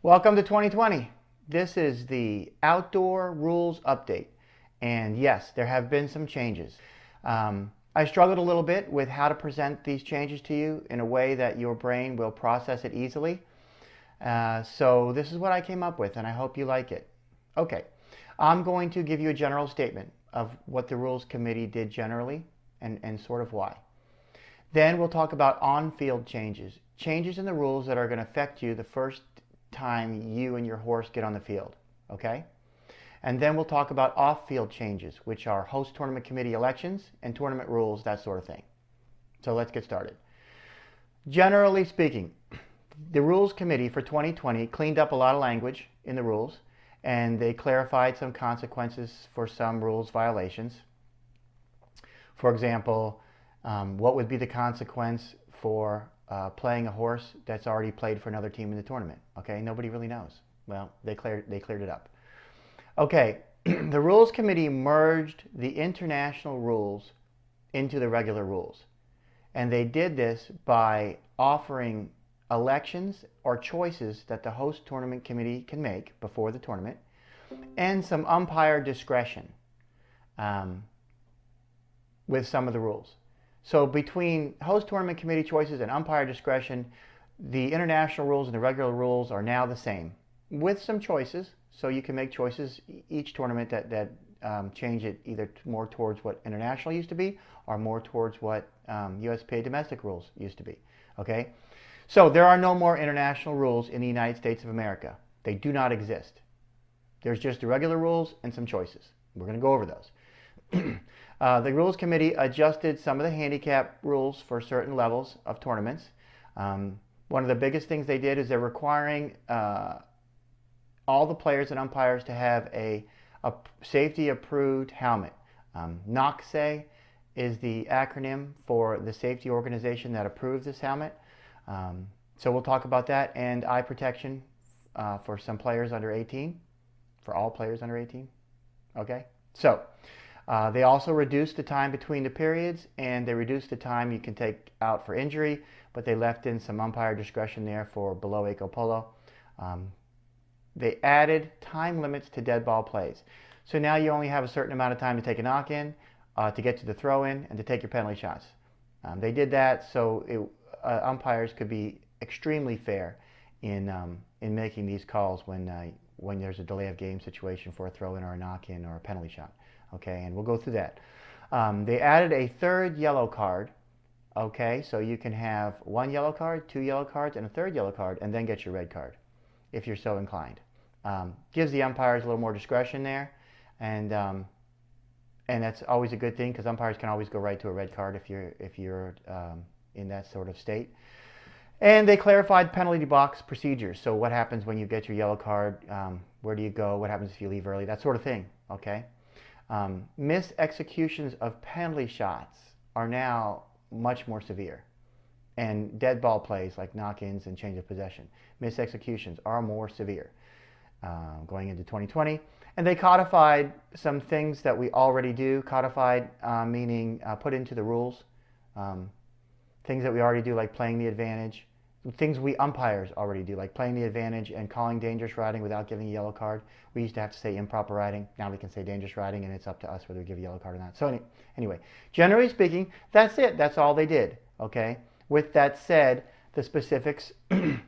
Welcome to 2020. This is the Outdoor Rules Update. And yes, there have been some changes. I struggled a little bit with how to present these changes to you in a way that your brain will process it easily. So this is what I came up with, and I hope you like it. Okay, I'm going to give you a general statement of what the Rules Committee did generally and sort of why. Then we'll talk about on-field changes. Changes in the rules that are going to affect you the first time you and your horse get on the field. Okay? And then we'll talk about off-field changes, which are host tournament committee elections and tournament rules, that sort of thing. So let's get started. Generally speaking, the Rules Committee for 2020 cleaned up a lot of language in the rules, and they clarified some consequences for some rules violations. For example, what would be the consequence for playing a horse that's already played for another team in the tournament? Okay, nobody really knows. Well, they cleared it up. Okay, the Rules Committee merged the international rules into the regular rules. And they did this by offering elections or choices that the host tournament committee can make before the tournament, and some umpire discretion with some of the rules. So between host tournament committee choices and umpire discretion, the international rules and the regular rules are now the same, with some choices. So you can make choices each tournament that change it either more towards what international used to be or more towards what USPA domestic rules used to be. Okay? So there are no more international rules in the United States of America. They do not exist. There's just the regular rules and some choices. We're going to go over those. The Rules Committee adjusted some of the handicap rules for certain levels of tournaments. One of the biggest things they did is they're requiring all the players and umpires to have a safety-approved helmet. NOCSAE is the acronym for the safety organization that approves this helmet. So we'll talk about that, and eye protection for some players under 18, for all players under 18. Okay? So they also reduced the time between the periods, and they reduced the time you can take out for injury, but they left in some umpire discretion there for below eco polo. They added time limits to dead ball plays. So now you only have a certain amount of time to take a knock-in, to get to the throw-in, and to take your penalty shots. They did that so umpires could be extremely fair in making these calls when there's a delay of game situation for a throw-in or a knock-in or a penalty shot. Okay, and we'll go through that. They added a third yellow card. Okay, so you can have one yellow card, two yellow cards, and a third yellow card, and then get your red card, if you're so inclined. Gives the umpires a little more discretion there, and that's always a good thing because umpires can always go right to a red card if you're in that sort of state. And they clarified penalty box procedures. So what happens when you get your yellow card? Where do you go? What happens if you leave early? That sort of thing. Okay. Missed executions of penalty shots are now much more severe. And dead ball plays like knock-ins and change of possession, missed executions are more severe going into 2020. And they codified some things that we already do. Codified meaning put into the rules. Things that we already do, like playing the advantage. Things we umpires already do, like playing the advantage and calling dangerous riding without giving a yellow card. We used to have to say improper riding. Now we can say dangerous riding, and it's up to us whether we give a yellow card or not. So anyway, generally speaking, that's it. That's all they did. Okay. With that said, the specifics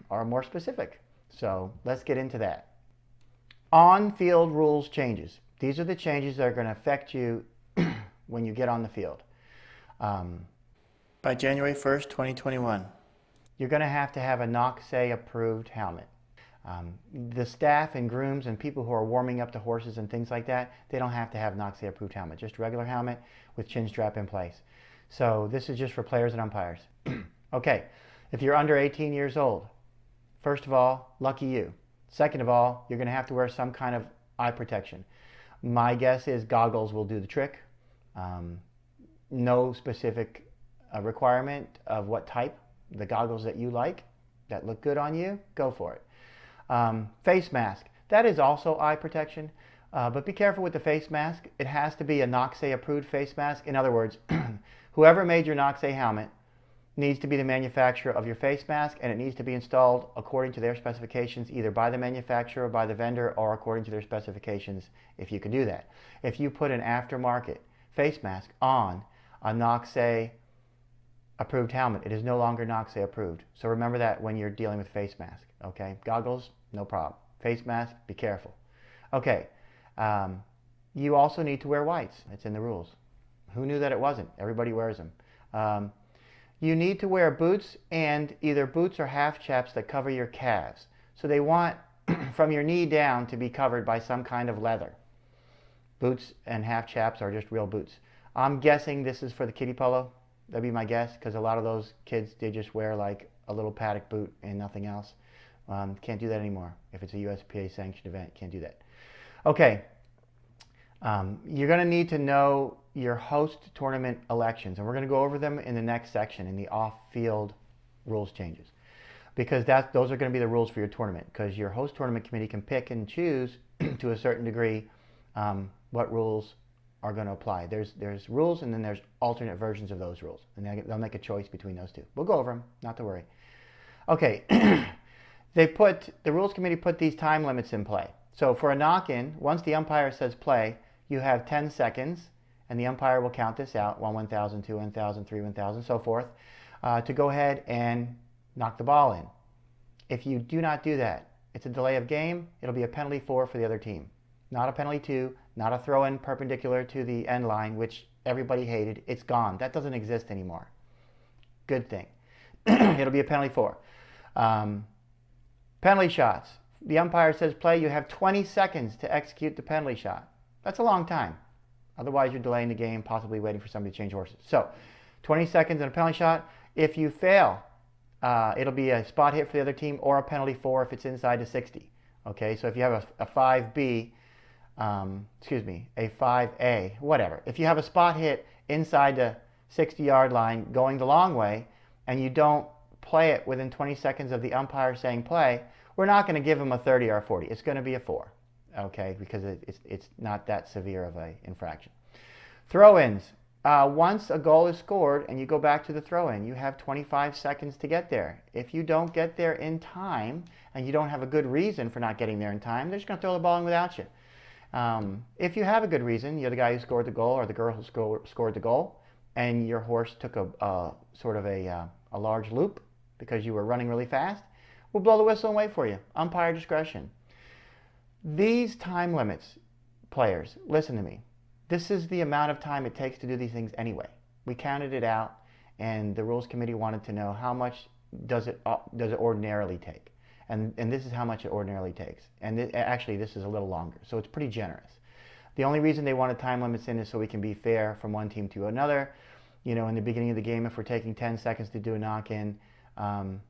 are more specific. So let's get into that. On-field rules changes. These are the changes that are going to affect you when you get on the field. By January 1st, 2021, you're going to have a NOCSAE approved helmet. The staff and grooms and people who are warming up the horses and things like that, they don't have to have NOCSAE approved helmet, just a regular helmet with chin strap in place. So this is just for players and umpires. Okay, if you're under 18 years old, first of all, lucky you. Second of all, you're going to have to wear some kind of eye protection. My guess is goggles will do the trick. No specific requirement of what type. The goggles that you like, that look good on you, go for it. Face mask. That is also eye protection. But be careful with the face mask. It has to be a NOCSAE approved face mask. In other words, whoever made your NOCSAE helmet needs to be the manufacturer of your face mask, and it needs to be installed according to their specifications, either by the manufacturer, by the vendor, or according to their specifications, if you can do that. If you put an aftermarket face mask on a NOCSAE approved helmet, it is no longer NOCSAE approved. So remember that when you're dealing with face mask, okay? Goggles, no problem. Face mask, be careful. Okay, you also need to wear whites. It's in the rules. Who knew that it wasn't? Everybody wears them. You need to wear boots, and either boots or half chaps that cover your calves. So they want from your knee down to be covered by some kind of leather. Boots and half chaps are just real boots. I'm guessing this is for the kiddie polo. That'd be my guess, because a lot of those kids, they just wear like a little paddock boot and nothing else. Can't do that anymore. If it's a USPA sanctioned event, can't do that. Okay, you're going to need to know your host tournament elections, and we're going to go over them in the next section, in the off-field rules changes, because those are going to be the rules for your tournament, because your host tournament committee can pick and choose to a certain degree what rules are going to apply. There's rules, and then there's alternate versions of those rules, and they'll make a choice between those two. We'll go over them, not to worry. Okay, the rules committee put these time limits in play. So for a knock-in, once the umpire says play, you have 10 seconds, and the umpire will count this out, 1, 1,000, 2, 1,000, 3, 1,000, so forth, to go ahead and knock the ball in. If you do not do that, it's a delay of game. It'll be a penalty 4 for the other team. Not a penalty 2, not a throw-in perpendicular to the end line, which everybody hated. It's gone. That doesn't exist anymore. Good thing. It'll be a penalty 4. Penalty shots. The umpire says play. You have 20 seconds to execute the penalty shot. That's a long time. Otherwise, you're delaying the game, possibly waiting for somebody to change horses. So, 20 seconds and a penalty shot. If you fail, it'll be a spot hit for the other team or a penalty 4 if it's inside the 60. Okay, so if you have a 5B, a 5A, whatever. If you have a spot hit inside the 60-yard line going the long way, and you don't play it within 20 seconds of the umpire saying play, we're not going to give them a 30 or a 40. It's going to be a 4. Okay, because it's not that severe of an infraction. Throw-ins. Once a goal is scored and you go back to the throw-in, you have 25 seconds to get there. If you don't get there in time, and you don't have a good reason for not getting there in time, they're just going to throw the ball in without you. If you have a good reason, you're the guy who scored the goal or the girl who scored the goal, and your horse took a large loop because you were running really fast, we'll blow the whistle and wait for you. Umpire discretion. These time limits, players, listen to me. This is the amount of time it takes to do these things anyway. We counted it out, and the rules committee wanted to know how much does it ordinarily take. And this is how much it ordinarily takes. And actually, this is a little longer, so it's pretty generous. The only reason they wanted time limits in is so we can be fair from one team to another. You know, in the beginning of the game, if we're taking 10 seconds to do a knock-in, and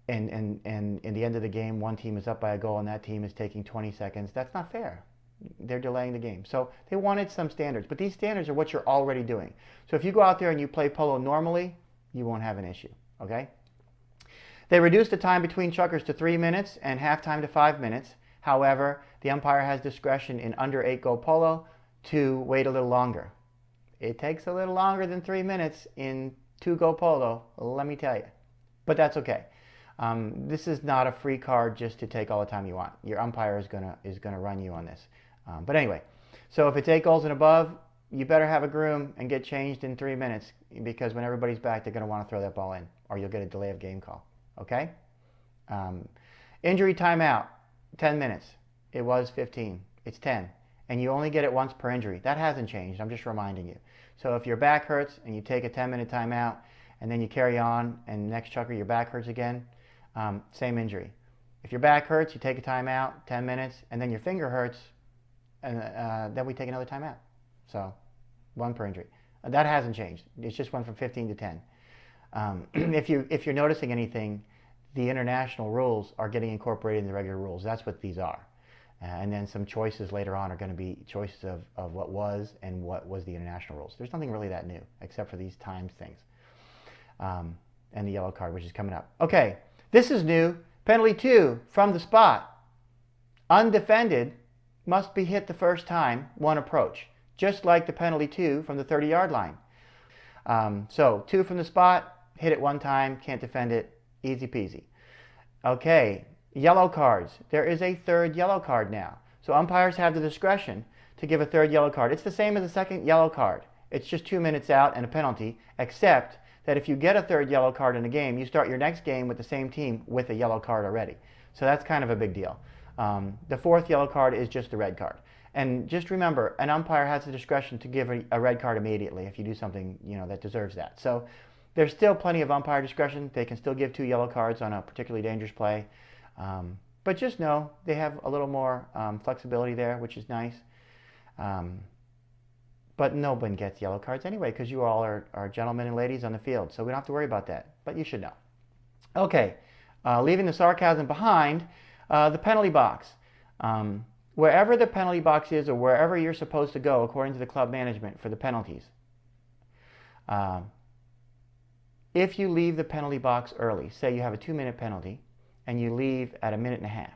in the end of the game, one team is up by a goal and that team is taking 20 seconds, that's not fair. They're delaying the game. So they wanted some standards, but these standards are what you're already doing. So if you go out there and you play polo normally, you won't have an issue, okay? They reduced the time between chukkers to 3 minutes and halftime to 5 minutes. However, the umpire has discretion in under 8-go polo to wait a little longer. It takes a little longer than 3 minutes in 2-go polo, let me tell you. But that's okay. This is not a free card just to take all the time you want. Your umpire is gonna run you on this. But anyway, so if it's 8 goals and above, you better have a groom and get changed in 3 minutes, because when everybody's back, they're gonna want to throw that ball in, or you'll get a delay of game call. Okay? Injury timeout, 10 minutes. It was 15. It's 10. And you only get it once per injury. That hasn't changed. I'm just reminding you. So if your back hurts and you take a 10-minute timeout and then you carry on and next chukker your back hurts again, same injury. If your back hurts, you take a timeout, 10 minutes, and then your finger hurts, and then we take another timeout. So 1 per injury. That hasn't changed. It's just went from 15 to 10. If you're noticing anything, the international rules are getting incorporated in the regular rules. That's what these are. And then some choices later on are going to be choices of what was and what was the international rules. There's nothing really that new, except for these times things. And the yellow card, which is coming up. Okay, this is new. Penalty 2, from the spot. Undefended must be hit the first time, one approach. Just like the penalty 2 from the 30-yard line. So 2 from the spot, hit it one time, can't defend it, easy peasy. Okay, yellow cards. There is a third yellow card now. So umpires have the discretion to give a third yellow card. It's the same as the second yellow card. It's just 2 minutes out and a penalty, except that if you get a third yellow card in a game, you start your next game with the same team with a yellow card already. So that's kind of a big deal. The fourth yellow card is just the red card. And just remember, an umpire has the discretion to give a red card immediately if you do something that deserves that. So there's still plenty of umpire discretion. They can still give 2 yellow cards on a particularly dangerous play. But just know they have a little more flexibility there, which is nice. But no one gets yellow cards anyway because you all are gentlemen and ladies on the field. So we don't have to worry about that. But you should know. Okay, leaving the sarcasm behind, the penalty box. Wherever the penalty box is or wherever you're supposed to go according to the club management for the penalties, if you leave the penalty box early, say you have a 2-minute penalty and you leave at a minute and a half,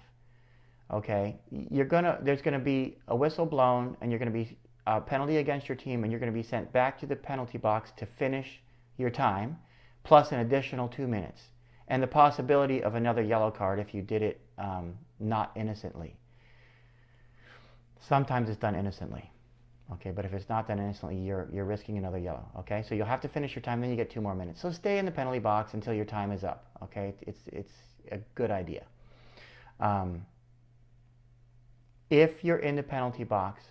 okay, there's going to be a whistle blown and you're going to be a penalty against your team and you're going to be sent back to the penalty box to finish your time plus an additional 2 minutes and the possibility of another yellow card if you did it not innocently. Sometimes it's done innocently. Okay, but if it's not done innocently, you're risking another yellow. Okay, so you'll have to finish your time, then you get 2 more minutes. So stay in the penalty box until your time is up. Okay, it's a good idea. If you're in the penalty box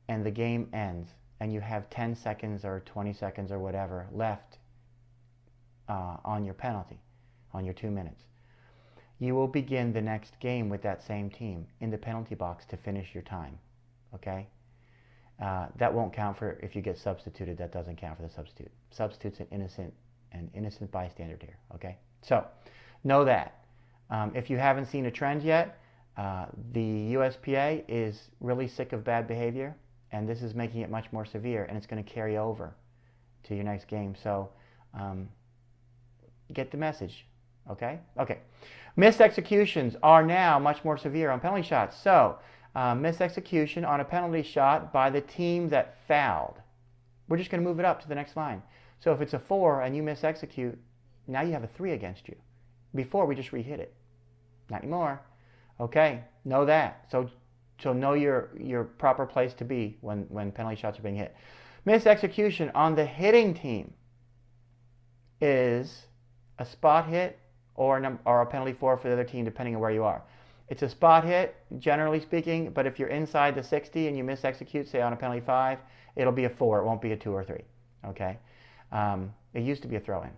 and the game ends and you have 10 seconds or 20 seconds or whatever left on your penalty, on your 2 minutes, you will begin the next game with that same team in the penalty box to finish your time. Okay. That won't count for if you get substituted. That doesn't count for the substitute. Substitute's an innocent bystander here. Okay, so know that. If you haven't seen a trend yet, the USPA is really sick of bad behavior, and this is making it much more severe, and it's going to carry over to your next game. So get the message. Okay. Okay. Missed executions are now much more severe on penalty shots. So missed execution on a penalty shot by the team that fouled. We're just going to move it up to the next line. So if it's a 4 and you miss execute, now you have a 3 against you. Before we just re-hit it. Not anymore. Okay, know that. So know your proper place to be when penalty shots are being hit. Missed execution on the hitting team is a spot hit or a penalty for the other team, depending on where you are. It's a spot hit, generally speaking, but if you're inside the 60 and you miss execute, say on a penalty 5, it'll be a 4. It won't be a 2 or 3. Okay? It used to be a throw-in.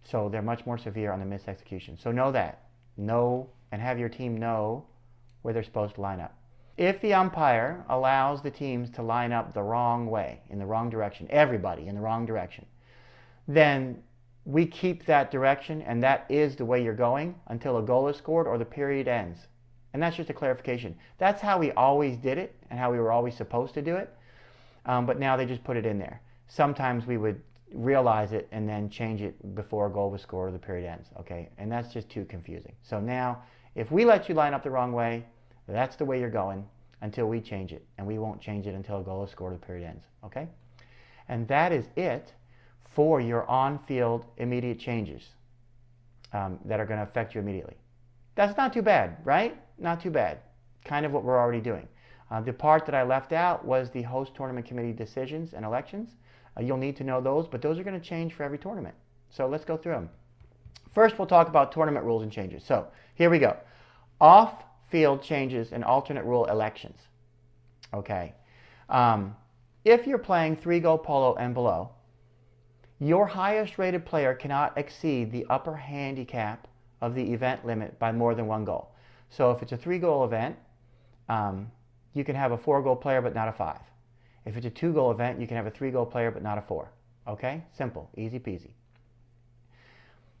So they're much more severe on the missed execution. So know that. Know and have your team know where they're supposed to line up. If the umpire allows the teams to line up the wrong way, in the wrong direction, everybody in the wrong direction, then we keep that direction, and that is the way you're going until a goal is scored or the period ends. And that's just a clarification. That's how we always did it and how we were always supposed to do it. But now they just put it in there. Sometimes we would realize it and then change it before a goal was scored or the period ends. Okay, and that's just too confusing. So now, if we let you line up the wrong way, that's the way you're going until we change it. And we won't change it until a goal is scored or the period ends. Okay? And that is it for your on-field immediate changes that are going to affect you immediately. That's not too bad, right? Not too bad. Kind of what we're already doing. The part that I left out was the host tournament committee decisions and elections. You'll need to know those, but those are going to change for every tournament. So let's go through them. First, we'll talk about tournament rules and changes. So here we go. Off-field changes and alternate rule elections. Okay. If you're playing 3-goal polo and below, your highest rated player cannot exceed the upper handicap of the event limit by more than 1 goal. So if it's a 3-goal event, you can have a 4-goal player but not a 5. If it's a 2-goal event, you can have a 3-goal player but not a 4. Okay? Simple. Easy peasy.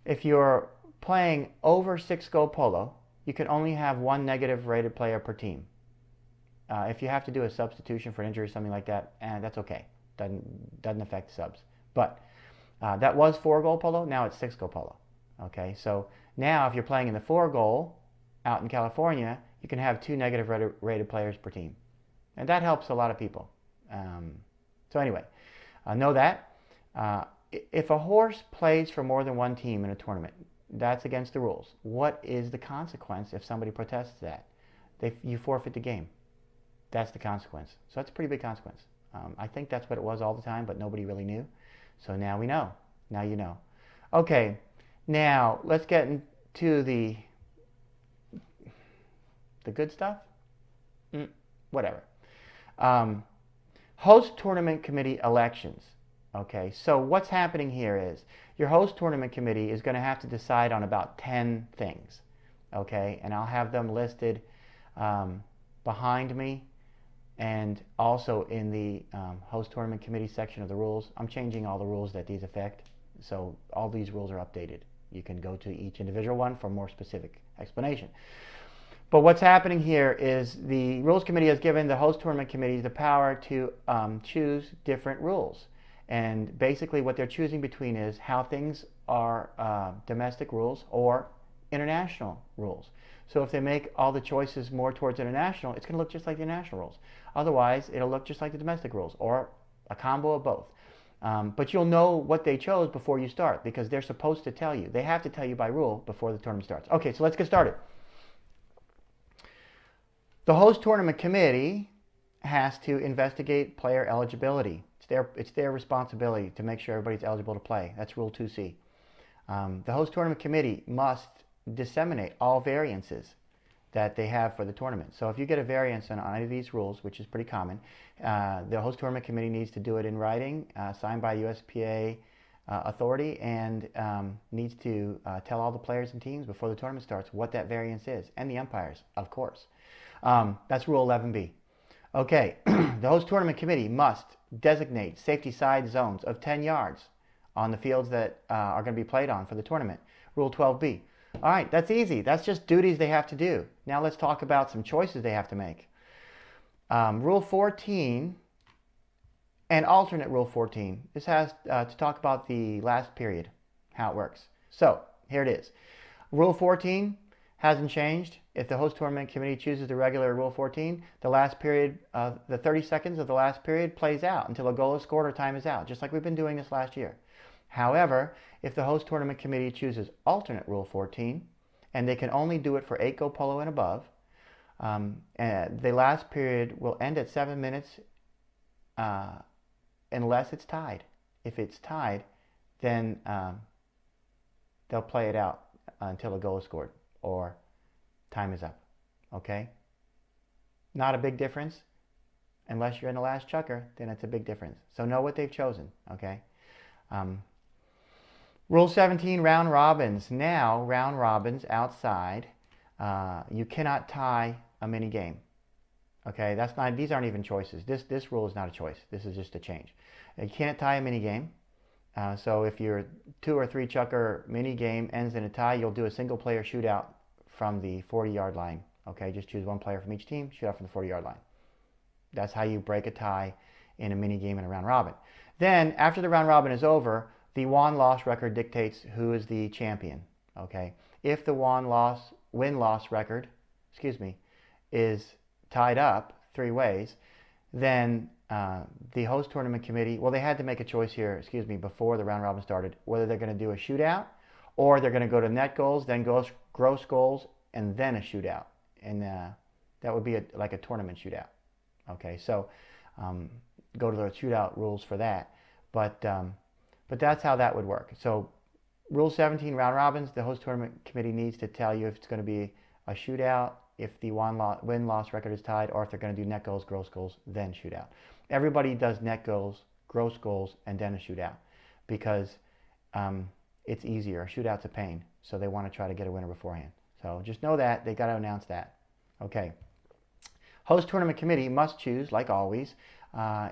If you're playing over 6-goal polo, you can only have 1 negative rated player per team. If you have to do a substitution for an injury or something like that, that's okay. Doesn't affect subs. But that was 4-goal polo. Now it's 6-goal polo. Okay? So now if you're playing in the 4-goal out in California, you can have 2 negative rated players per team. And that helps a lot of people. So anyway, know that. if a horse plays for more than one team in a tournament, that's against the rules. What is the consequence if somebody protests that? You forfeit the game. That's the consequence. So that's a pretty big consequence. I think that's what it was all the time, but nobody really knew. So now we know. Now you know. Okay, now let's get into the good stuff. Whatever. Host tournament committee elections. Okay, so what's happening here is your host tournament committee is going to have to decide on about 10 things. Okay, and I'll have them listed behind me and also in the host tournament committee section of the rules. I'm changing all the rules that these affect, so all these rules are updated. You can go to each individual one for more specific explanation. But what's happening here is the Rules Committee has given the host tournament committees the power to choose different rules. And basically what they're choosing between is how things are domestic rules or international rules. So if they make all the choices more towards international, it's going to look just like the international rules. Otherwise, it'll look just like the domestic rules or a combo of both. But you'll know what they chose before you start because they're supposed to tell you. They have to tell you by rule before the tournament starts. Okay, so let's get started. The host tournament committee has to investigate player eligibility. It's their responsibility to make sure everybody's eligible to play. That's Rule 2C. The host tournament committee must disseminate all variances that they have for the tournament. So if you get a variance on any of these rules, which is pretty common, the host tournament committee needs to do it in writing, signed by USPA authority, and needs to tell all the players and teams before the tournament starts what that variance is, and the umpires, of course. That's Rule 11B. Okay, the host tournament committee must designate safety side zones of 10 yards on the fields that are going to be played on for the tournament. Rule 12B. All right, that's easy. That's just duties they have to do. Now let's talk about some choices they have to make. Rule 14 and alternate Rule 14. This has to talk about the last period, how it works. So here it is. Rule 14 hasn't changed. If the host tournament committee chooses the regular Rule 14, the last period, the 30 seconds of the last period plays out until a goal is scored or time is out, just like we've been doing this last year. However, if the host tournament committee chooses alternate Rule 14, and they can only do it for 8-go polo and above, the last period will end at 7 minutes unless it's tied. If it's tied, then they'll play it out until a goal is scored or time is up. Okay? Not a big difference. Unless you're in the last chukker, then it's a big difference. So know what they've chosen. Okay? Rule 17, round robins. Now, round robins outside, you cannot tie a mini game. Okay, these aren't even choices. This rule is not a choice. This is just a change. You can't tie a mini game. So if your 2 or 3 chukker mini game ends in a tie, you'll do a single player shootout from the 40-yard line. Okay, just choose one player from each team, shoot out from the 40-yard line. That's how you break a tie in a mini game and a round robin. Then, after the round robin is over, the won-loss record dictates who is the champion. Okay, if the win-loss record, is tied up 3 ways, then the host tournament committee, well, they had to make a choice here, before the round robin started, whether they're going to do a shootout or they're going to go to net goals, then gross goals, and then a shootout. And that would be like a tournament shootout. Okay, so go to the shootout rules for that. But that's how that would work. So Rule 17, round robins, the host tournament committee needs to tell you if it's going to be a shootout, if the win-loss record is tied, or if they're going to do net goals, gross goals, then shootout. Everybody does net goals, gross goals, and then a shootout because it's easier. A shootout's a pain, so they want to try to get a winner beforehand. So just know that. They got to announce that. Okay. Host tournament committee must choose, like always,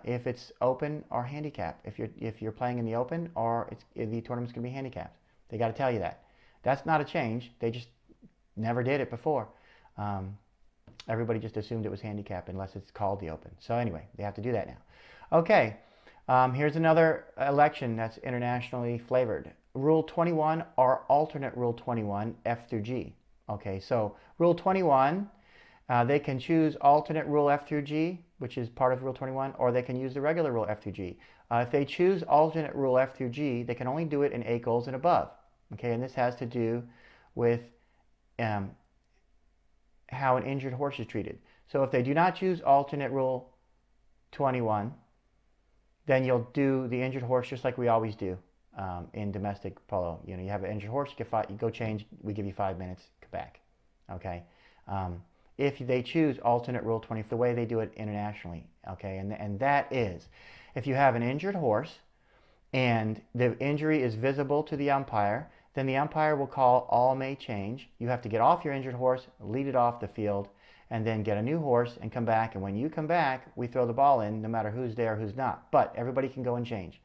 if it's open or handicap. If you're playing in the open or the tournament's going to be handicapped. They got to tell you that. That's not a change. They just never did it before. Everybody just assumed it was handicap unless it's called the open. So anyway, they have to do that now. Okay, here's another election that's internationally flavored. Rule 21 or alternate Rule 21, F through G. Okay, so Rule 21 They can choose alternate rule F through G, which is part of Rule 21, or they can use the regular rule F through G. If they choose alternate rule F through G, they can only do it in 8 goals and above. Okay, and this has to do with how an injured horse is treated. So if they do not choose alternate rule 21, then you'll do the injured horse just like we always do in domestic polo. You know, you have an injured horse, you go change, we give you 5 minutes, come back. Okay. If they choose alternate rule 20, the way they do it internationally, okay, and that is, if you have an injured horse and the injury is visible to the umpire, then the umpire will call all may change. You have to get off your injured horse, lead it off the field, and then get a new horse and come back. And when you come back, we throw the ball in, no matter who's there, who's not. But everybody can go and change.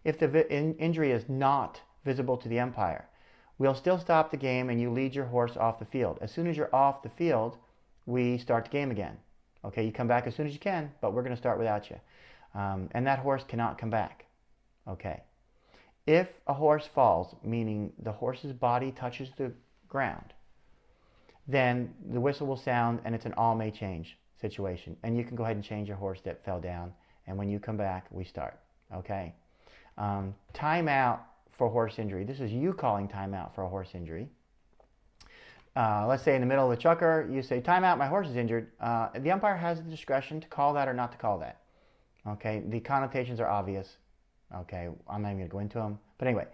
If the injury is not visible to the umpire, we'll still stop the game and you lead your horse off the field. As soon as you're off the field, we start the game again. Okay, you come back as soon as you can, but we're going to start without you. And that horse cannot come back. Okay. If a horse falls, meaning the horse's body touches the ground, then the whistle will sound and it's an all may change situation. And you can go ahead and change your horse that fell down. And when you come back, we start. Okay. Timeout for horse injury. This is you calling timeout for a horse injury. Let's say in the middle of the chukker, you say, timeout, my horse is injured. The umpire has the discretion to call that or not to call that. Okay. The connotations are obvious. Okay, I'm not even going to go into them. But anyway,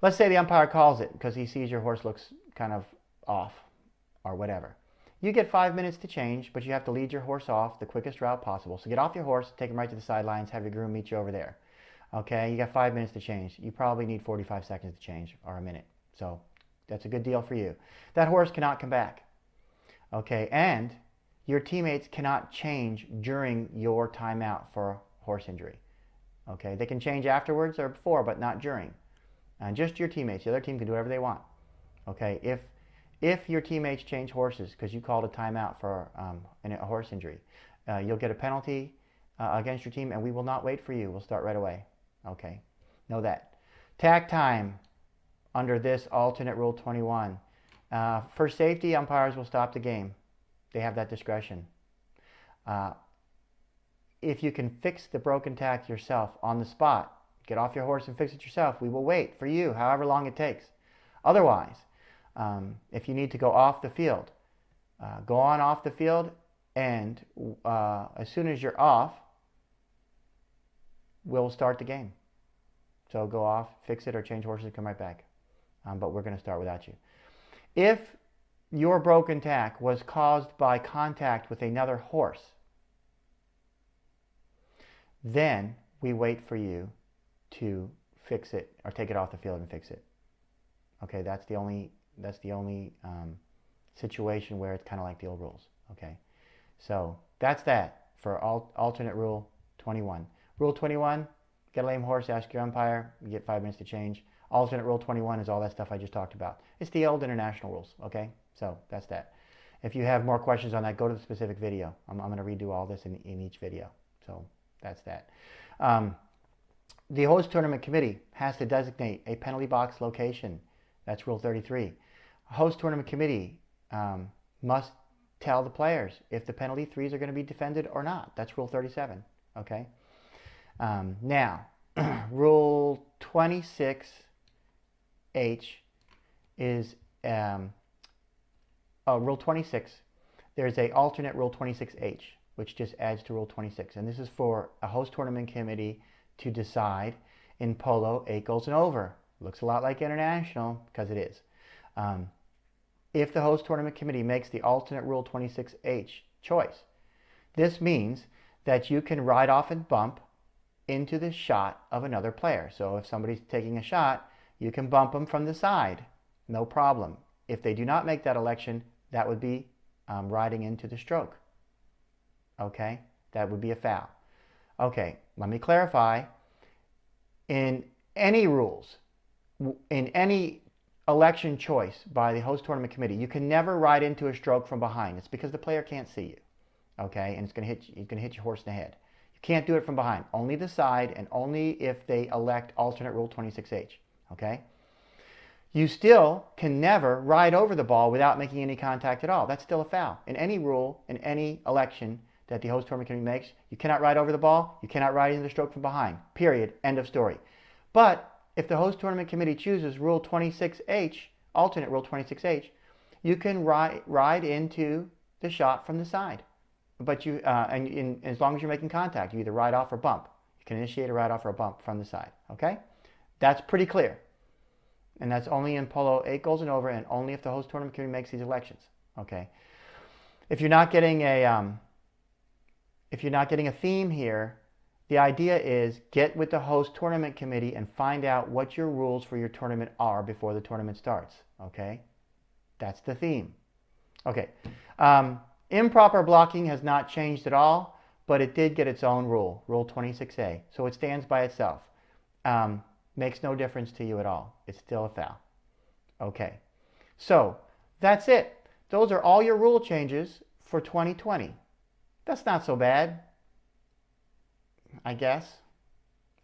let's say the umpire calls it because he sees your horse looks kind of off or whatever. You get 5 minutes to change, but you have to lead your horse off the quickest route possible. So get off your horse, take him right to the sidelines, have your groom meet you over there. Okay, you got 5 minutes to change. You probably need 45 seconds to change or a minute. So that's a good deal for you. That horse cannot come back. Okay, and your teammates cannot change during your timeout for horse injury. Okay, they can change afterwards or before, but not during. And just your teammates. The other team can do whatever they want. Okay, if your teammates change horses because you called a timeout for a horse injury, you'll get a penalty against your team, and we will not wait for you. We'll start right away. Okay, know that. Tack time under this alternate rule 21. For safety, umpires will stop the game. They have that discretion. If you can fix the broken tack yourself on the spot, get off your horse and fix it yourself. We will wait for you, however long it takes. Otherwise, if you need to go off the field, go on off the field, and as soon as you're off, we'll start the game. So go off, fix it, or change horses and come right back. But we're going to start without you. If your broken tack was caused by contact with another horse, then we wait for you to fix it or take it off the field and fix it. Okay, that's the only situation where it's kind of like the old rules. Okay, so that's that for alternate rule 21. Rule 21, get a lame horse, ask your umpire, you get 5 minutes to change. Alternate rule 21 is all that stuff I just talked about. It's the old international rules. Okay, so that's that. If you have more questions on that, go to the specific video. I'm going to redo all this in each video. So that's that. The host tournament committee has to designate a penalty box location. That's Rule 33. A host tournament committee must tell the players if the penalty threes are going to be defended or not. That's Rule 37. Okay. Now, Rule 26H is Rule 26. There's a alternate Rule 26H, which just adds to Rule 26. And this is for a host tournament committee to decide in polo 8 goals and over. Looks a lot like international because it is. If the host tournament committee makes the alternate Rule 26H choice, this means that you can ride off and bump into the shot of another player. So if somebody's taking a shot, you can bump them from the side. No problem. If they do not make that election, that would be riding into the stroke. Okay, that would be a foul. Okay, let me clarify. In any rules, in any election choice by the host tournament committee, you can never ride into a stroke from behind. It's because the player can't see you. Okay, and it's going to hit your horse in the head. You can't do it from behind. Only the side, and only if they elect alternate Rule 26H. Okay. You still can never ride over the ball without making any contact at all. That's still a foul. In any rule, in any election that the host tournament committee makes, you cannot ride over the ball, you cannot ride into the stroke from behind. Period. End of story. But if the host tournament committee chooses Rule 26H, alternate Rule 26H, you can ride into the shot from the side. But as long as you're making contact, you either ride off or bump. You can initiate a ride off or a bump from the side. Okay? That's pretty clear. And that's only in polo 8 goals and over, and only if the host tournament committee makes these elections. Okay? If you're not getting a theme here, the idea is get with the host tournament committee and find out what your rules for your tournament are before the tournament starts. Okay? That's the theme. Okay. Improper blocking has not changed at all, but it did get its own rule, Rule 26A. So it stands by itself. Makes no difference to you at all. It's still a foul. Okay. So that's it. Those are all your rule changes for 2020. That's not so bad, I guess.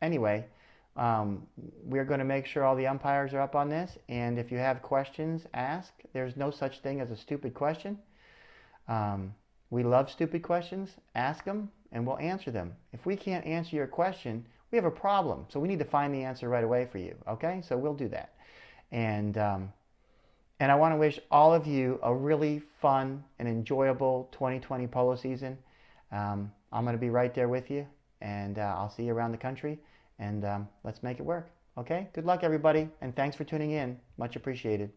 Anyway, we're going to make sure all the umpires are up on this, and if you have questions, ask. There's no such thing as a stupid question. We love stupid questions. Ask them, and we'll answer them. If we can't answer your question, we have a problem, so we need to find the answer right away for you, okay? So we'll do that. And I want to wish all of you a really fun and enjoyable 2020 polo season. I'm going to be right there with you, and I'll see you around the country, and let's make it work, okay? Good luck, everybody, and thanks for tuning in. Much appreciated.